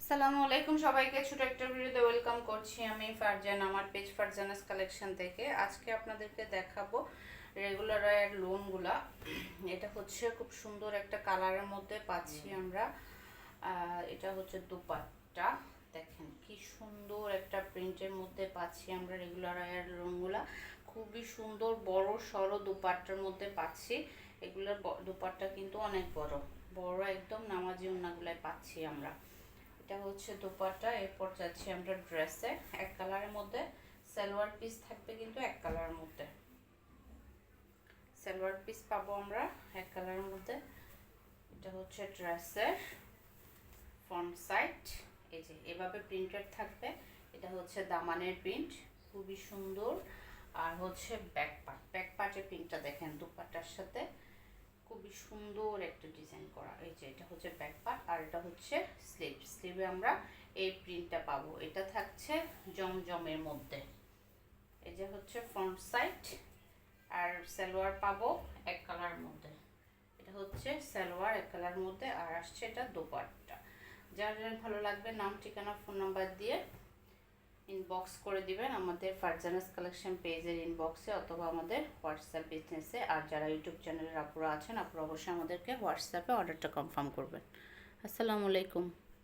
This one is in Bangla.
আসসালামু আলাইকুম সবাইকে, ছোট একটা ভিডিওতে ওয়েলকাম করছি আমি ফারজান, আমার পেজ ফারজানাস কালেকশন থেকে। আজকে আপনাদেরকে দেখাবো রেগুলার এর লোনগুলা। এটা হচ্ছে খুব সুন্দর একটা কালারের মধ্যে পাচ্ছি আমরা। এটা হচ্ছে দুপাট্টা, দেখেন কি সুন্দর একটা প্রিন্টের মধ্যে পাচ্ছি আমরা রেগুলার এর লোনগুলা। খুবই সুন্দর বড় সড়ো দুপাট্টার মধ্যে পাচ্ছি। এগুলোর দুপাট্টা কিন্তু অনেক বড় বড়, একদম নামাজি ওন্নাগুলাই পাচ্ছি আমরা। এটা হচ্ছে দোপাট্টা। এরপর যাচ্ছি আমরা ড্রেসে, এক কালারের মধ্যে সালোয়ার পিস থাকবে, কিন্তু এক কালারের মধ্যে সালোয়ার পিস পাবো আমরা এক কালারের মধ্যে। এটা হচ্ছে ড্রেসের ফ্রন্ট সাইড, এই যে এভাবে প্রিন্টেড থাকবে। এটা হচ্ছে দামানের প্রিন্ট, খুবই সুন্দর। আর হচ্ছে ব্যাক পার্টের প্রিন্টটা দেখেন দুপাট্টার সাথে, খুবই সুন্দর একটা ডিজাইন করা। এই যে এটা হচ্ছে ব্যাক পার্ট, আর এটা হচ্ছে স্লিভে আমরা এই প্রিন্টটা পাবো। এটা থাকছে জমজমের মধ্যে। এই যে হচ্ছে ফ্রন্ট সাইড, আর সালোয়ার পাবো এক কালারের মধ্যে। এটা হচ্ছে সালোয়ার এক কালারের মধ্যে, আর আসছে এটা দোপাট্টা। যার যার ভালো লাগবে নাম, ঠিকানা, ফোন নাম্বার দিয়ে ইনবক্স করে দিবেন আমাদের ফারজানাস কালেকশন পেজের ইনবক্সে, অথবা আমাদের হোয়াটসঅ্যাপ বিজনেসে। আর যারা ইউটিউব চ্যানেলের আপুরা আছেন, আপুরা অবশ্যই আমাদেরকে হোয়াটসঅ্যাপে অর্ডারটা কনফার্ম করবেন। আসসালামু আলাইকুম।